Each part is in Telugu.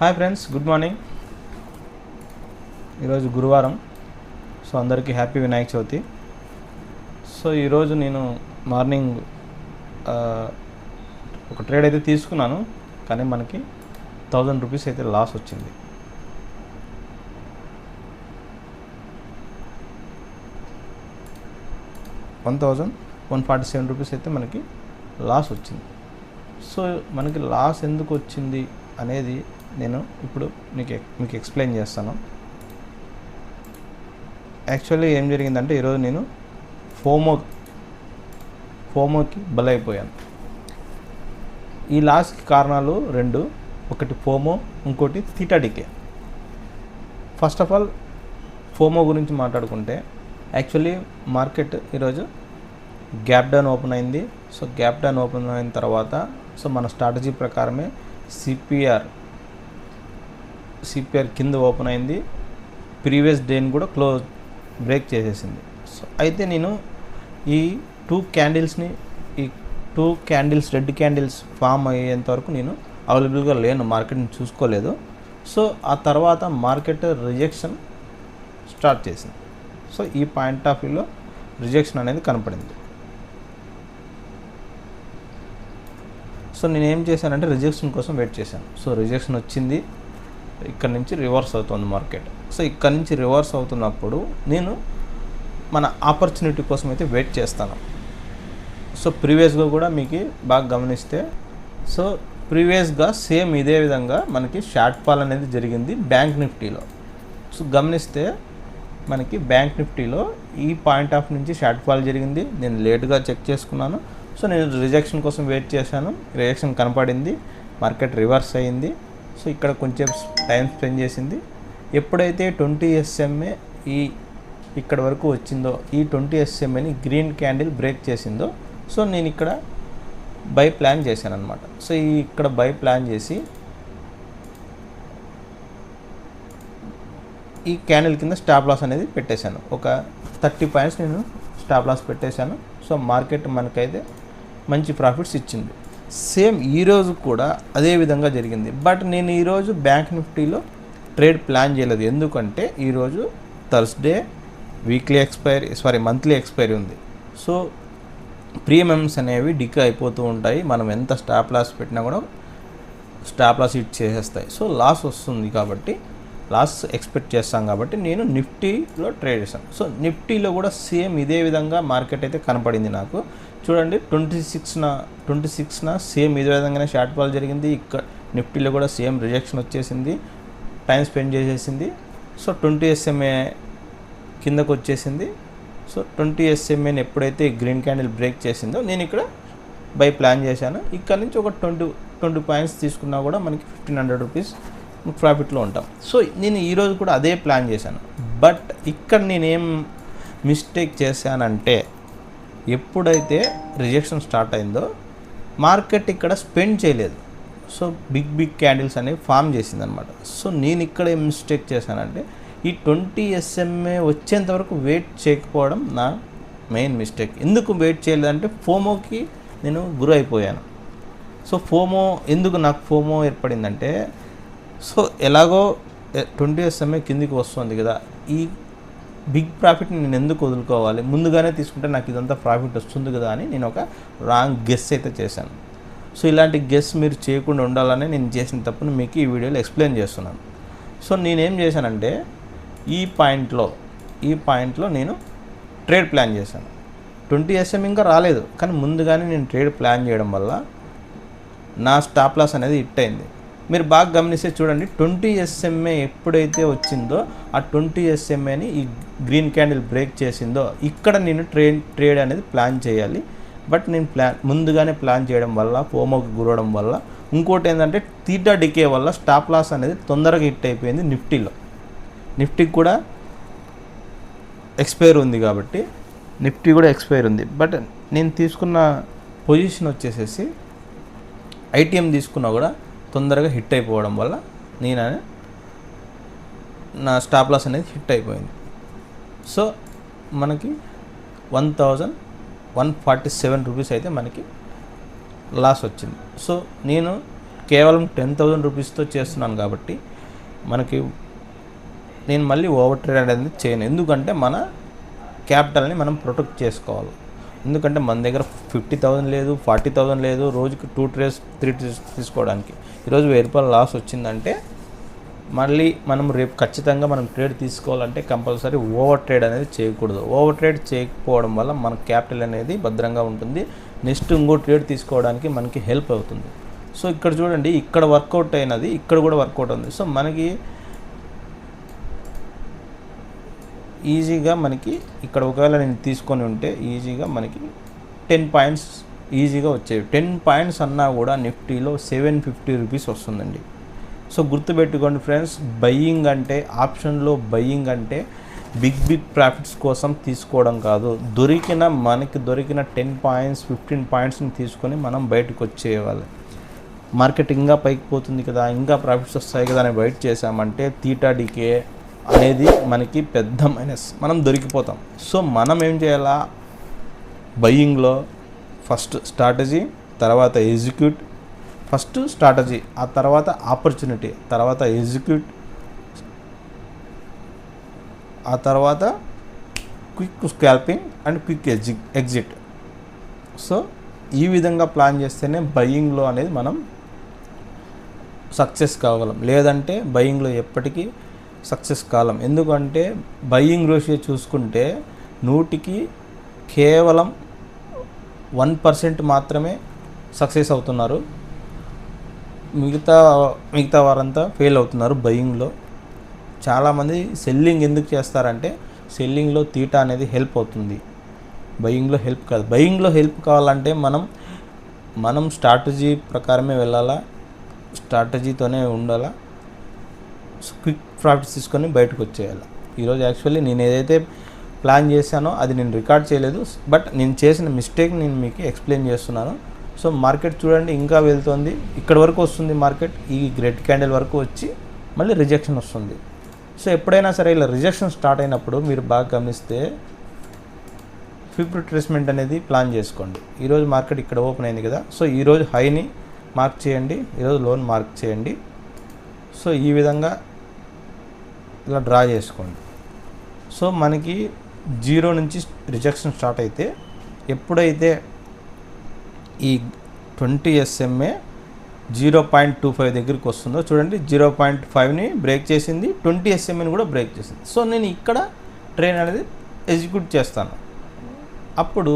Hi friends, good morning. ఈరోజు గురువారం. సో అందరికీ హ్యాపీ వినాయక చవితి. సో ఈరోజు నేను మార్నింగ్ ఒక ట్రేడ్ అయితే తీసుకున్నాను, కానీ మనకి 1000 రూపీస్ అయితే లాస్ వచ్చింది. $1,147 అయితే మనకి లాస్ వచ్చింది. సో మనకి లాస్ ఎందుకు వచ్చింది అనేది నేను ఇప్పుడు మీకు ఎక్స్ప్లెయిన్ చేస్తాను. యాక్చువల్లీ ఏం జరిగిందంటే, ఈరోజు నేను ఫోమోకి బలైపోయాను. ఈ లాస్కి కారణాలు రెండు, ఒకటి ఫోమో, ఇంకోటి theta decay. First of all FOMO గురించి మాట్లాడుకుంటే, యాక్చువల్లీ మార్కెట్ ఈరోజు గ్యాప్ డౌన్ ఓపెన్ అయింది. సో గ్యాప్ డౌన్ ఓపెన్ అయిన తర్వాత మన స్ట్రాటజీ ప్రకారమే సిపిఆర్ కింద ఓపెన్ అయింది. ప్రీవియస్ డేని కూడా బ్రేక్ చేసేసింది. సో అయితే నేను ఈ two candles red candles form అయ్యేంత వరకు నేను అవైలబుల్గా లేను, మార్కెట్ని చూసుకోలేదు. సో ఆ తర్వాత మార్కెట్ రిజెక్షన్ స్టార్ట్ చేసింది. సో ఈ పాయింట్ ఆఫ్ వ్యూలో రిజెక్షన్ అనేది కనపడింది. సో నేను ఏం చేశానంటే, రిజెక్షన్ కోసం వెయిట్ చేశాను. సో రిజెక్షన్ వచ్చింది, ఇక్కడ నుంచి రివర్స్ అవుతుంది మార్కెట్. సో ఇక్కడ నుంచి రివర్స్ అవుతున్నప్పుడు నేను మన ఆపర్చునిటీ కోసం అయితే వెయిట్ చేస్తాను. సో ప్రీవియస్గా కూడా మీకు బాగా గమనిస్తే, సో ప్రీవియస్గా సేమ్ ఇదే విధంగా మనకి షార్ట్ ఫాల్ అనేది జరిగింది బ్యాంక్ నిఫ్టీలో. సో గమనిస్తే మనకి బ్యాంక్ నిఫ్టీలో ఈ పాయింట్ ఆఫ్ నుంచి షార్ట్ ఫాల్ జరిగింది. నేను లేట్గా చెక్ చేసుకున్నాను. సో నేను రిజెక్షన్ కోసం వెయిట్ చేశాను, రిజెక్షన్ కనపడింది, మార్కెట్ రివర్స్ అయ్యింది. సో ఇక్కడ కొంచెం టైం స్పెండ్ చేసింది. ఎప్పుడైతే 20 SMA ఇక్కడ వరకు వచ్చిందో, ఈ 20 SMAని గ్రీన్ క్యాండిల్ బ్రేక్ చేసిందో, సో నేను ఇక్కడ బై ప్లాన్ చేశాను అనమాట. సో ఇక్కడ బై ప్లాన్ చేసి ఈ క్యాండిల్ కింద స్టాప్ లాస్ అనేది పెట్టేశాను. ఒక 30 పాయింట్స్ నేను స్టాప్ లాస్ పెట్టేశాను. సో మార్కెట్ మనకైతే మంచి ప్రాఫిట్స్ ఇచ్చింది. సేమ్ ఈరోజు కూడా అదే విధంగా జరిగింది. బట్ నేను ఈరోజు బ్యాంక్ నిఫ్టీలో ట్రేడ్ ప్లాన్ చేయలేదు. ఎందుకంటే ఈరోజు థర్స్డే మంత్లీ ఎక్స్పైరీ ఉంది. సో ప్రీమియమ్స్ అనేవి డికే అయిపోతూ ఉంటాయి. మనం ఎంత స్టాప్ లాస్ పెట్టినా కూడా స్టాప్ లాస్ హిట్ చేసేస్తాయి. సో లాస్ వస్తుంది కాబట్టి, లాస్ ఎక్స్పెక్ట్ చేస్తాం కాబట్టి నేను నిఫ్టీలో ట్రేడ్ చేశాను. సో నిఫ్టీలో కూడా సేమ్ ఇదే విధంగా మార్కెట్ అయితే కనపడింది నాకు. చూడండి, 26న సేమ్ ఇదే విధంగానే షార్ట్ ఫాల్ జరిగింది. ఇక్కడ నిఫ్టీలో కూడా సేమ్ రిజెక్షన్ వచ్చేసింది, టైం స్పెండ్ చేసేసింది. సో 20 SMA కిందకు వచ్చేసింది. సో 20 SMAని ఎప్పుడైతే గ్రీన్ క్యాండిల్ బ్రేక్ చేసిందో నేను ఇక్కడ బై ప్లాన్ చేశాను. ఇక్కడ నుంచి ఒక 20 పాయింట్స్ తీసుకున్నా కూడా మనకి 1500 రూపీస్ ప్రాఫిట్లో ఉంటాం. సో నేను ఈరోజు కూడా అదే ప్లాన్ చేశాను. బట్ ఇక్కడ నేనేం మిస్టేక్ చేశానంటే, ఎప్పుడైతే రిజెక్షన్ స్టార్ట్ అయిందో మార్కెట్ ఇక్కడ స్పెండ్ చేయలేదు. సో బిగ్ క్యాండిల్స్ అనేవి ఫామ్ చేసింది అనమాట. సో నేను ఇక్కడ ఏం మిస్టేక్ చేశానంటే, ఈ 20 SMA వచ్చేంత వరకు వెయిట్ చేయకపోవడం నా మెయిన్ మిస్టేక్. ఎందుకు వెయిట్ చేయలేదంటే, ఫోమోకి నేను గురి అయిపోయాను. సో ఎందుకు నాకు ఫోమో ఏర్పడిందంటే, సో ఎలాగో 20 SMA కిందికి వస్తుంది కదా, ఈ బిగ్ ప్రాఫిట్ని నేను ఎందుకు వదులుకోవాలి, ముందుగానే తీసుకుంటే నాకు ఇదంతా ప్రాఫిట్ వస్తుంది కదా అని నేను ఒక రాంగ్ గెస్ అయితే చేశాను. సో ఇలాంటి గెస్ మీరు చేయకుండా ఉండాలని నేను చేసిన తప్పును మీకు ఈ వీడియోలో ఎక్స్ప్లెయిన్ చేస్తున్నాను. సో నేనేం చేశానంటే, ఈ పాయింట్లో నేను ట్రేడ్ ప్లాన్ చేశాను. 20 SMA ఇంకా రాలేదు, కానీ ముందుగానే నేను ట్రేడ్ ప్లాన్ చేయడం వల్ల నా స్టాప్ లాస్ అనేది హిట్ అయింది. మీరు బాగా గమనిస్తే చూడండి, 20 SMA ఎప్పుడైతే వచ్చిందో, ఆ 20 SMAని ఈ గ్రీన్ క్యాండిల్ బ్రేక్ చేసిందో, ఇక్కడ నేను ట్రేడ్ అనేది ప్లాన్ చేయాలి. బట్ నేను ముందుగానే ప్లాన్ చేయడం వల్ల, ఫోమోకి గురవడం వల్ల, ఇంకోటి ఏంటంటే థీటా డికే వల్ల స్టాప్ లాస్ అనేది తొందరగా హిట్ అయిపోయింది నిఫ్టీకి కూడా ఎక్స్పైర్ ఉంది కాబట్టి, నిఫ్టీ కూడా ఎక్స్పైర్ ఉంది. బట్ నేను తీసుకున్న పొజిషన్ వచ్చేసేసి ITM తీసుకున్నా కూడా తొందరగా హిట్ అయిపోవడం వల్ల నా స్టాప్ లాస్ అనేది హిట్ అయిపోయింది. సో మనకి 1147 రూపీస్ అయితే మనకి లాస్ వచ్చింది. సో నేను కేవలం 10,000 రూపీస్తో చేస్తున్నాను కాబట్టి మనకి నేను మళ్ళీ ఓవర్ ట్రేడ్ అనేది చేయను. ఎందుకంటే మన క్యాపిటల్ని మనం ప్రొటెక్ట్ చేసుకోవాలి. ఎందుకంటే మన దగ్గర 50,000 లేదు, 40,000 లేదు, రోజుకి 2 ట్రేడ్స్ 3 ట్రేడ్స్ తీసుకోవడానికి. ఈరోజు 1000 రూపాయలు లాస్ వచ్చిందంటే మళ్ళీ మనం రేపు ఖచ్చితంగా మనం ట్రేడ్ తీసుకోవాలంటే కంపల్సరీ ఓవర్ ట్రేడ్ అనేది చేయకూడదు. ఓవర్ ట్రేడ్ చేయకపోవడం వల్ల మన క్యాపిటల్ అనేది భద్రంగా ఉంటుంది. నెక్స్ట్ ఇంకో ట్రేడ్ తీసుకోవడానికి మనకి హెల్ప్ అవుతుంది. సో ఇక్కడ చూడండి, ఇక్కడ వర్కౌట్ అయినది, ఇక్కడ కూడా వర్కౌట్ ఉంది. సో మనకి ఈజీగా మనకి ఇక్కడ ఒకవేళ నేను తీసుకొని ఉంటే ఈజీగా మనకి 10 పాయింట్స్ ఈజీగా వచ్చేవి. 10 పాయింట్స్ అన్నా కూడా నిఫ్టీలో 750 రూపీస్ వస్తుందండి. సో గుర్తుపెట్టుకోండి ఫ్రెండ్స్, బయ్యింగ్ అంటే ఆప్షన్లో బయ్యింగ్ అంటే బిగ్ ప్రాఫిట్స్ కోసం తీసుకోవడం కాదు. మనకి దొరికిన 10 పాయింట్స్ 15 పాయింట్స్ని తీసుకొని మనం బయటకు వచ్చేయాలి. మార్కెట్ ఇంకా పైకి పోతుంది కదా, ఇంకా ప్రాఫిట్స్ వస్తాయి కదా అని వెయిట్ చేసామంటే తీటా డికే అనేది మనకి పెద్ద మైనస్, మనం దొరికిపోతాం. సో మనం ఏం చేయాలా, బయ్యింగ్లో ఫస్ట్ స్ట్రాటజీ, తర్వాత ఎగ్జిక్యూట్. ఫస్ట్ స్ట్రాటజీ, ఆ తర్వాత ఆపర్చునిటీ, తర్వాత ఎగ్జిక్యూట్, ఆ తర్వాత quick scalping and quick exit. So ఈ విధంగా ప్లాన్ చేస్తేనే బయ్యింగ్లో అనేది మనం సక్సెస్ కాగలం. లేదంటే బయ్యింగ్లో ఎప్పటికీ సక్సెస్ కాలం. ఎందుకంటే బయ్యింగ్ రేషియో చూసుకుంటే 100కి కేవలం 1% మాత్రమే సక్సెస్ అవుతున్నారు. మిగతా వారంతా ఫెయిల్ అవుతున్నారు బయ్యింగ్లో. చాలామంది సెల్లింగ్ ఎందుకు చేస్తారంటే సెల్లింగ్లో తీటా అనేది హెల్ప్ అవుతుంది, బయ్యింగ్లో హెల్ప్ కాదు. బయ్యింగ్లో హెల్ప్ కావాలంటే మనం స్ట్రాటజీ ప్రకారమే వెళ్ళాలా, స్ట్రాటజీతోనే ఉండాలా, క్విక్ ప్రాఫిట్స్ తీసుకొని బయటకు వచ్చేయాలి. ఈరోజు యాక్చువల్లీ నేను ఏదైతే ప్లాన్ చేశానో అది నేను రికార్డ్ చేయలేదు, బట్ నేను చేసిన మిస్టేక్ నేను మీకు ఎక్స్ప్లెయిన్ చేస్తున్నాను. సో మార్కెట్ చూడండి ఇంకా వెళ్తుంది, ఇక్కడ వరకు వస్తుంది మార్కెట్, ఈ రెడ్ క్యాండిల్ వరకు వచ్చి మళ్ళీ రిజెక్షన్ వస్తుంది. సో ఎప్పుడైనా సరే ఇలా రిజెక్షన్ స్టార్ట్ అయినప్పుడు మీరు బాగా గమనిస్తే క్విక్ రిట్రేస్మెంట్ అనేది ప్లాన్ చేసుకోండి. ఈరోజు మార్కెట్ ఇక్కడ ఓపెన్ అయింది కదా, సో ఈరోజు హైని మార్క్ చేయండి, ఈరోజు లోన్ మార్క్ చేయండి. సో ఈ విధంగా ఇలా డ్రా చేసుకోండి. సో మనకి 0 నుంచి రిజెక్షన్ స్టార్ట్ అయితే ఎప్పుడైతే ఈ 20 SMA 0.25 దగ్గరికి వస్తుందో చూడండి, 0.5ని బ్రేక్ చేసింది, 20 SMని కూడా బ్రేక్ చేసింది. సో నేను ఇక్కడ ట్రైన్ అనేది ఎగ్జిక్యూట్ చేస్తాను. అప్పుడు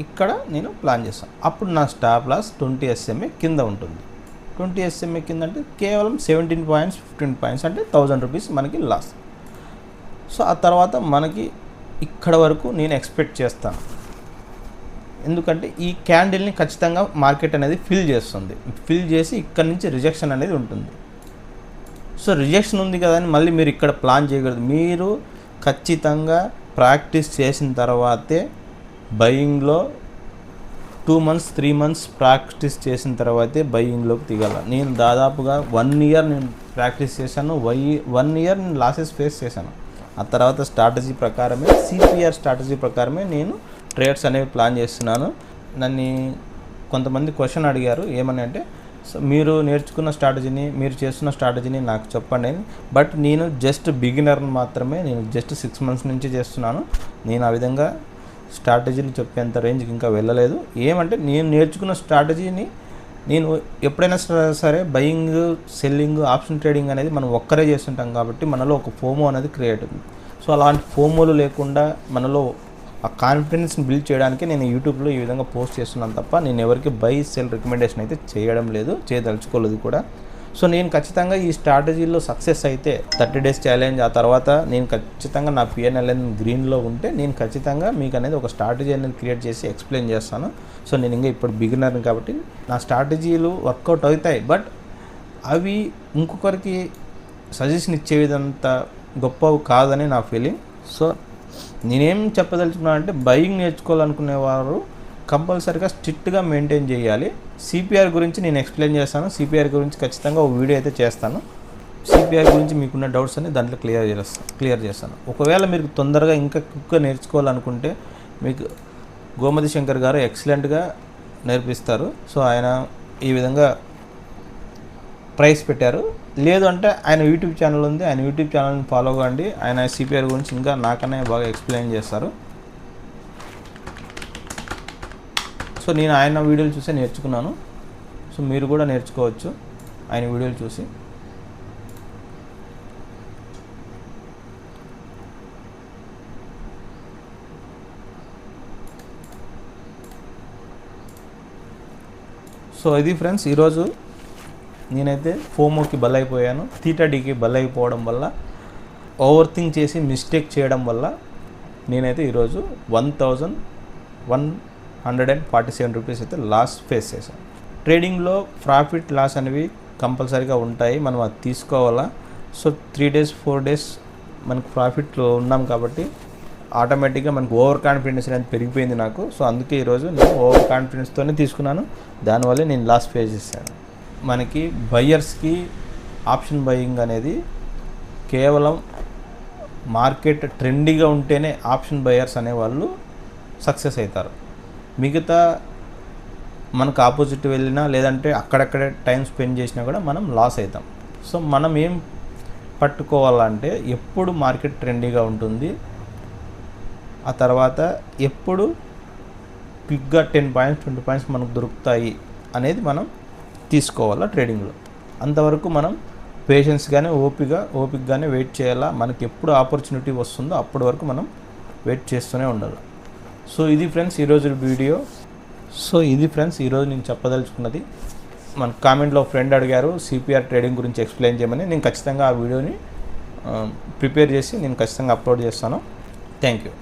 ఇక్కడ నేను ప్లాన్ చేస్తాను. అప్పుడు నా స్టాప్ లాస్ 20 SMA కింద ఉంటుంది. 20 SMA కింద అంటే కేవలం 17 పాయింట్స్ 15 పాయింట్స్ అంటే 1000 రూపీస్ మనకి లాస్. సో ఆ తర్వాత మనకి ఇక్కడ వరకు నేను ఎక్స్పెక్ట్ చేస్తాను. ఎందుకంటే ఈ క్యాండిల్ని ఖచ్చితంగా మార్కెట్ అనేది ఫిల్ చేస్తుంది. ఫిల్ చేసి ఇక్కడ నుంచి రిజెక్షన్ అనేది ఉంటుంది. సో రిజెక్షన్ ఉంది కదా అని మళ్ళీ మీరు ఇక్కడ ప్లాన్ చేయకూడదు. మీరు ఖచ్చితంగా ప్రాక్టీస్ చేసిన తర్వాతే బయ్యింగ్లో 2 months 3 months ప్రాక్టీస్ చేసిన తర్వాతే బయ్యింగ్లోకి దిగాల. నేను దాదాపుగా 1 year నేను ప్రాక్టీస్ చేశాను. 1 year నేను లాసెస్ ఫేస్ చేశాను. ఆ తర్వాత స్ట్రాటజీ ప్రకారమే, సిపిఆర్ స్ట్రాటజీ ప్రకారమే నేను ట్రేడ్స్ అనేవి ప్లాన్ చేస్తున్నాను. నన్ను కొంతమంది క్వశ్చన్ అడిగారు, ఏమని అంటే మీరు నేర్చుకున్న స్ట్రాటజీని, మీరు చేస్తున్న స్ట్రాటజీని నాకు చెప్పండి అని. బట్ నేను జస్ట్ బిగినర్ని మాత్రమే, నేను జస్ట్ 6 months నుంచి చేస్తున్నాను. నేను ఆ విధంగా స్ట్రాటజీలు చెప్పేంత రేంజ్కి ఇంకా వెళ్ళలేదు. ఏమంటే నేను నేర్చుకున్న స్ట్రాటజీని నేను ఎప్పుడైనా సరే బయింగ్, సెల్లింగ్, ఆప్షన్ ట్రేడింగ్ అనేది మనం ఒక్కరే చేస్తుంటాం కాబట్టి మనలో ఒక ఫోమో అనేది క్రియేట్ అవుతుంది. సో అలాంటి ఫోమోలు లేకుండా మనలో ఆ కాన్ఫిడెన్స్ని బిల్డ్ చేయడానికి నేను యూట్యూబ్లో ఈ విధంగా పోస్ట్ చేస్తున్నాను తప్ప నేను ఎవరికి బై సెల్ రికమెండేషన్ అయితే చేయడం లేదు, చేయదలుచుకోలేదు కూడా. సో నేను ఖచ్చితంగా ఈ స్ట్రాటజీలో సక్సెస్ అయితే 30 days ఛాలెంజ్, ఆ తర్వాత నేను ఖచ్చితంగా నా PNL గ్రీన్లో ఉంటే నేను ఖచ్చితంగా మీకు అనేది ఒక స్ట్రాటజీ అనేది క్రియేట్ చేసి ఎక్స్ప్లెయిన్ చేస్తాను. సో నేను ఇంకా ఇప్పుడు బిగినర్ని కాబట్టి నా స్ట్రాటజీలు వర్కౌట్ అవుతాయి, బట్ అవి ఇంకొకరికి సజెషన్ ఇచ్చే విధంత గొప్పవి కాదని నా ఫీలింగ్. సో నేనేం చెప్పదలుచుకున్నాను అంటే బయింగ్ నేర్చుకోవాలనుకునేవారు కంపల్సరీగా స్ట్రిక్ట్గా మెయింటైన్ చేయాలి. సిపిఆర్ గురించి నేను ఎక్స్ప్లెయిన్ చేస్తాను. సిపిఆర్ గురించి ఖచ్చితంగా ఒక వీడియో అయితే చేస్తాను. సిపిఆర్ గురించి మీకున్న డౌట్స్ అన్ని దాంట్లో క్లియర్ చేస్తాను. ఒకవేళ మీరు తొందరగా ఇంకా క్విక్గా నేర్చుకోవాలనుకుంటే మీకు గోమతి శంకర్ గారు ఎక్సలెంట్గా నేర్పిస్తారు. సో ఆయన ఈ విధంగా ప్రైస్ పెట్టారు. లేదు అంటే ఆయన యూట్యూబ్ ఛానల్ ఉంది, ఆయన యూట్యూబ్ ఛానల్ని ఫాలో కండి. ఆయన సిపిఆర్ గురించి ఇంకా నాకనే బాగా ఎక్స్ప్లెయిన్ చేస్తారు. సో నేను ఆయన వీడియోలు చూసి నేర్చుకున్నాను. సో మీరు కూడా నేర్చుకోవచ్చు ఆయన వీడియోలు చూసి. సో ఇది ఫ్రెండ్స్, ఈరోజు నేనైతే ఫోమోకి బలైపోయాను. థీటాడీకి బలైపోవడం వల్ల, ఓవర్ థింక్ చేసి మిస్టేక్ చేయడం వల్ల నేనైతే ఈరోజు 1147 రూపీస్ అయితే లాస్ ఫేస్ చేశాను. ట్రేడింగ్లో ప్రాఫిట్ లాస్ అనేవి కంపల్సరీగా ఉంటాయి, మనం అది తీసుకోవాలా. సో 3 days 4 days మనకు ప్రాఫిట్లో ఉన్నాం కాబట్టి ఆటోమేటిక్గా మనకు ఓవర్ కాన్ఫిడెన్స్ అనేది పెరిగిపోయింది నాకు. సో అందుకే ఈరోజు నేను ఓవర్ కాన్ఫిడెన్స్తోనే తీసుకున్నాను, దానివల్లే నేను లాస్ ఫేస్ చేశాను. మనకి బయ్యర్స్కి ఆప్షన్ బయింగ్ అనేది కేవలం మార్కెట్ ట్రెండీగా ఉంటేనే ఆప్షన్ బయ్యర్స్ అనేవాళ్ళు సక్సెస్ అవుతారు. మిగతా మనకు ఆపోజిట్ వెళ్ళినా లేదంటే అక్కడక్కడే టైం స్పెండ్ చేసినా కూడా మనం లాస్ అవుతాం. సో మనం ఏం పట్టుకోవాలంటే ఎప్పుడు మార్కెట్ ట్రెండీగా ఉంటుంది, ఆ తర్వాత ఎప్పుడు క్విక్గా 10 పాయింట్స్ 20 పాయింట్స్ మనకు దొరుకుతాయి అనేది మనం తీసుకోవాలా ట్రేడింగ్లో. అంతవరకు మనం పేషెన్స్గానే ఓపికగానే వెయిట్ చేయాలా. మనకి ఎప్పుడు ఆపర్చునిటీ వస్తుందో అప్పటి వరకు మనం వెయిట్ చేస్తూనే ఉండాలి. సో ఇది ఫ్రెండ్స్ ఈరోజు వీడియో. ఈరోజు నేను చెప్పదలుచుకున్నది. మన కామెంట్లో ఫ్రెండ్ అడిగారు సిపిఆర్ ట్రేడింగ్ గురించి ఎక్స్ప్లెయిన్ చేయమని. నేను ఖచ్చితంగా ఆ వీడియోని ప్రిపేర్ చేసి నేను ఖచ్చితంగా అప్లోడ్ చేస్తాను. Thank you.